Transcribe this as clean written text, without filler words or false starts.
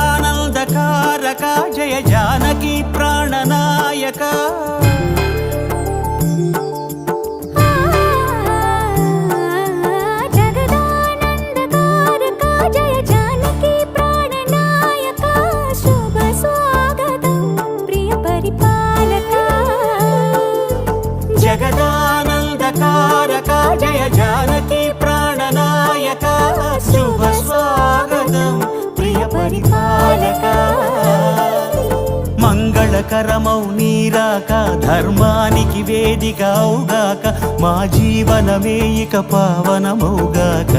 జగదానందకారక జయ జానకి ప్రాణనాయక జగదానందకారక జయ జానకి ప్రాణనాయక శుభ స్వాగతం ప్రియ పరిపాలక మంగళకరమౌ నీరాక ధర్మానికి వేదికవుగాక మా జీవనమే ఇక పావనమౌగాక